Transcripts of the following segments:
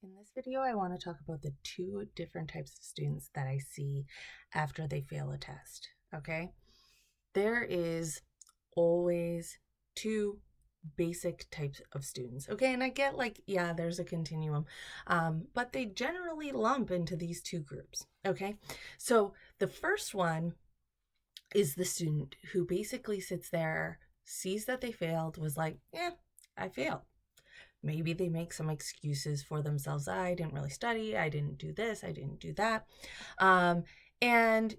In this video, I want to talk about the two different types of students that I see after they fail a test, okay? There is always two basic types of students, okay? And I get yeah, there's a continuum, but they generally lump into these two groups, okay? So the first one is the student who basically sits there, sees that they failed, was like, I failed. Maybe they make some excuses for themselves. I didn't really study. I didn't do this. I didn't do that. And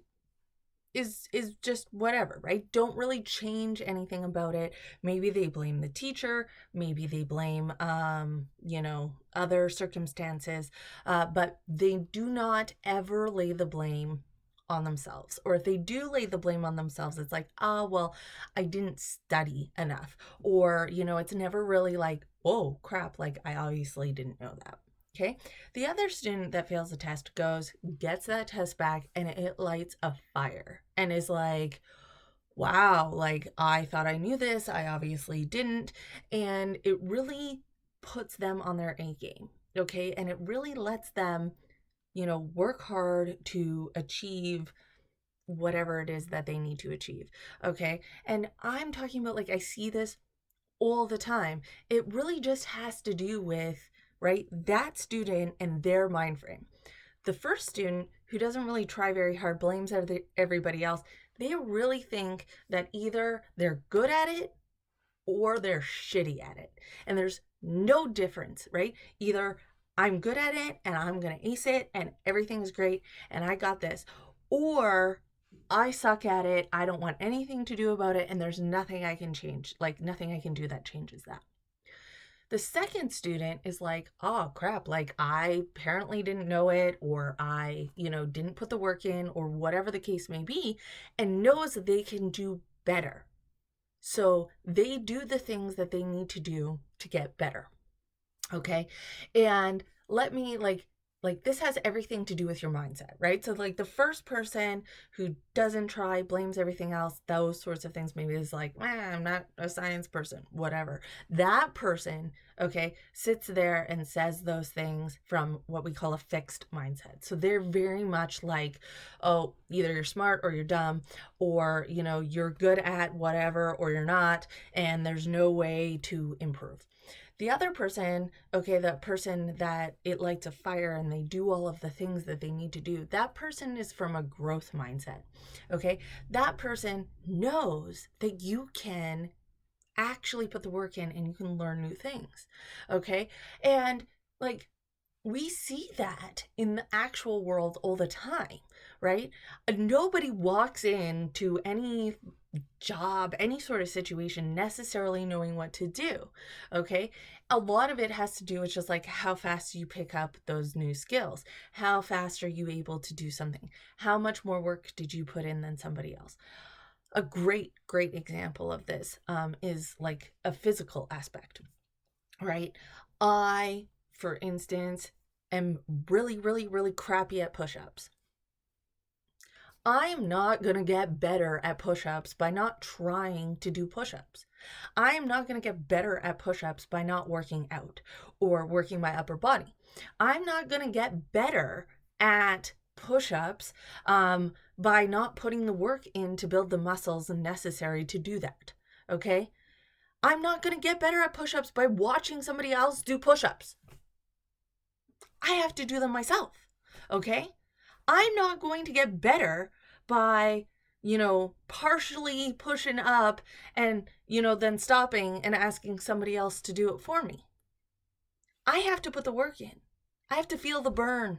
is just whatever, right? Don't really change anything about it. Maybe they blame the teacher. Maybe they blame, other circumstances. But they do not ever lay the blame on themselves. Or if they do lay the blame on themselves, it's like, well, I didn't study enough. Or, it's never really like, oh crap, like I obviously didn't know that. Okay. The other student that fails the test goes, gets that test back, and it lights a fire and is like, wow, like I thought I knew this. I obviously didn't. And it really puts them on their A game. Okay. And it really lets them work hard to achieve whatever it is that they need to achieve. Okay. And I'm talking about, like, I see this all the time. It really just has to do with, right, that student and their mind frame. The first student who doesn't really try very hard, blames everybody else, they really think that either they're good at it or they're shitty at it. And there's no difference, right? Either I'm good at it and I'm going to ace it and everything's great and I got this, or I suck at it. I don't want anything to do about it and there's nothing I can change, like nothing I can do that changes that. The second student is like, oh crap, like I apparently didn't know it, or I, didn't put the work in, or whatever the case may be, and knows that they can do better. So they do the things that they need to do to get better. Okay. And let me like this has everything to do with your mindset, right? So like the first person who doesn't try, blames everything else, those sorts of things, maybe is like, I'm not a science person, whatever. That person, okay, sits there and says those things from what we call a fixed mindset. So they're very much like, oh, either you're smart or you're dumb, or, you're good at whatever or you're not, and there's no way to improve. The other person, okay, that person that it lights a fire and they do all of the things that they need to do, that person is from a growth mindset, okay? That person knows that you can actually put the work in and you can learn new things, okay? And like, we see that in the actual world all the time, right? Nobody walks into any job, any sort of situation necessarily knowing what to do, okay? A lot of it has to do with just like how fast you pick up those new skills. How fast are you able to do something? How much more work did you put in than somebody else? A great example of this is like a physical aspect, right? I, for instance, am really crappy at push-ups. I'm not going to get better at push-ups by not trying to do push-ups. I am not going to get better at push-ups by not working out or working my upper body. I'm not going to get better at push-ups by not putting the work in to build the muscles necessary to do that. Okay? I'm not going to get better at push-ups by watching somebody else do push-ups. I have to do them myself. Okay? I'm not going to get better by, partially pushing up and, then stopping and asking somebody else to do it for me. I have to put the work in. I have to feel the burn.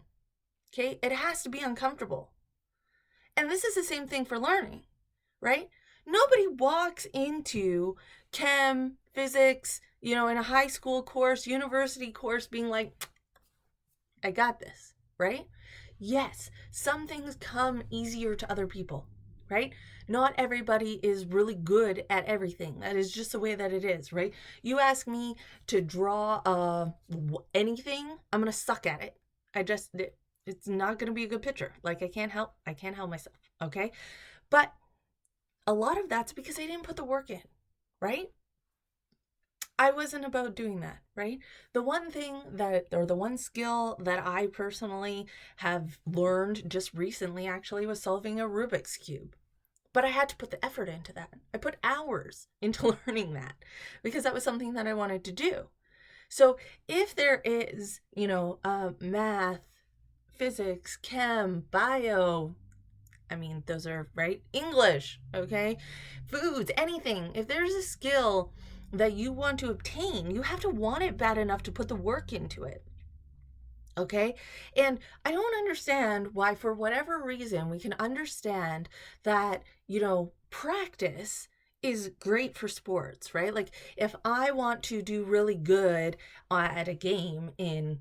Okay? It has to be uncomfortable. And this is the same thing for learning, right? Nobody walks into chem, physics, in a high school course, university course, being like, I got this, right? Yes, some things come easier to other people, right? Not everybody is really good at everything. That is just the way that it is, right? You ask me to draw anything, I'm going to suck at it. It's not going to be a good picture. Like I can't help myself, okay? But a lot of that's because I didn't put the work in, right? I wasn't about doing that, right? The one thing that, or the one skill that I personally have learned just recently actually was solving a Rubik's Cube. But I had to put the effort into that. I put hours into learning that because that was something that I wanted to do. So if there is, math, physics, chem, bio, I mean, those are right, English, okay, foods, anything. If there's a skill that you want to obtain, you have to want it bad enough to put the work into it. Okay. And I don't understand why, for whatever reason, we can understand that, practice is great for sports, right? Like if I want to do really good at a game in,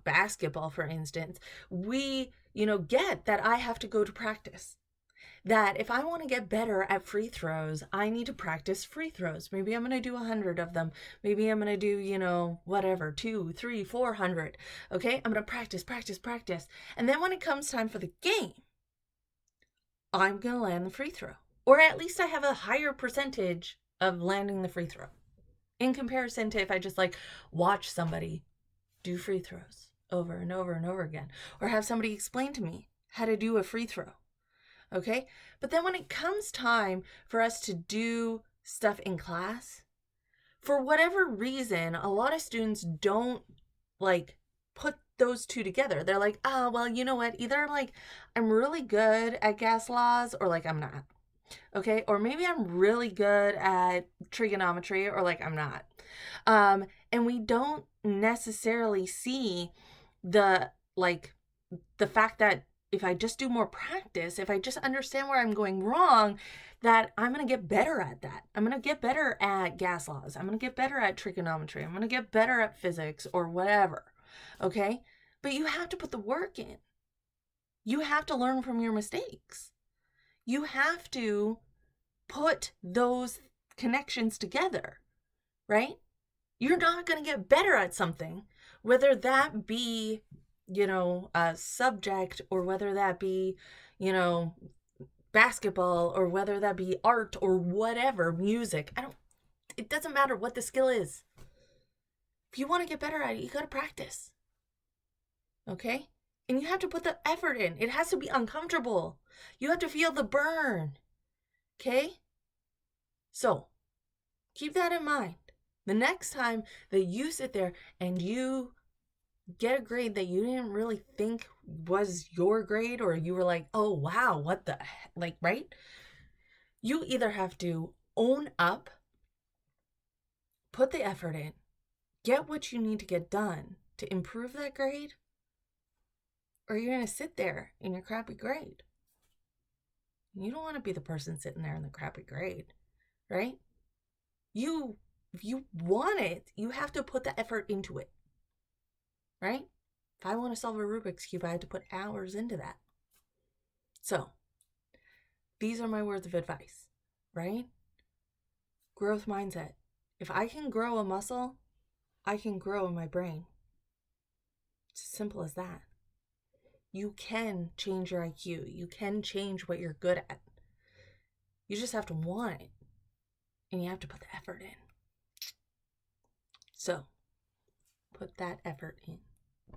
basketball, for instance, we, get that I have to go to practice. That if I want to get better at free throws, I need to practice free throws. Maybe I'm going to do 100 of them. Maybe I'm going to do, whatever, 2, 3, 400. Okay. I'm going to practice, practice, practice. And then when it comes time for the game, I'm going to land the free throw. Or at least I have a higher percentage of landing the free throw in comparison to if I just watch somebody do free throws over and over and over again, or have somebody explain to me how to do a free throw. Okay. But then when it comes time for us to do stuff in class, for whatever reason, a lot of students don't put those two together. They're like, well, you know what? Either I'm really good at gas laws or I'm not. Okay. Or maybe I'm really good at trigonometry or I'm not. And we don't necessarily see the fact that if I just do more practice, if I just understand where I'm going wrong, that I'm going to get better at that. I'm going to get better at gas laws. I'm going to get better at trigonometry. I'm going to get better at physics or whatever. Okay? But you have to put the work in. You have to learn from your mistakes. You have to put those connections together, right? You're not going to get better at something, whether that be a subject, or whether that be, basketball, or whether that be art or whatever, music. It doesn't matter what the skill is. If you want to get better at it, you got to practice. Okay? And you have to put the effort in. It has to be uncomfortable. You have to feel the burn. Okay? So, keep that in mind. The next time that you sit there and you get a grade that you didn't really think was your grade, or you were like, oh wow, what the heck? Right? You either have to own up, put the effort in, get what you need to get done to improve that grade, or you're going to sit there in your crappy grade. You don't want to be the person sitting there in the crappy grade, right? If you want it, you have to put the effort into it. Right? If I want to solve a Rubik's Cube, I had to put hours into that. So, these are my words of advice, right? Growth mindset. If I can grow a muscle, I can grow my brain. It's as simple as that. You can change your IQ. You can change what you're good at. You just have to want it. And you have to put the effort in. So, put that effort in.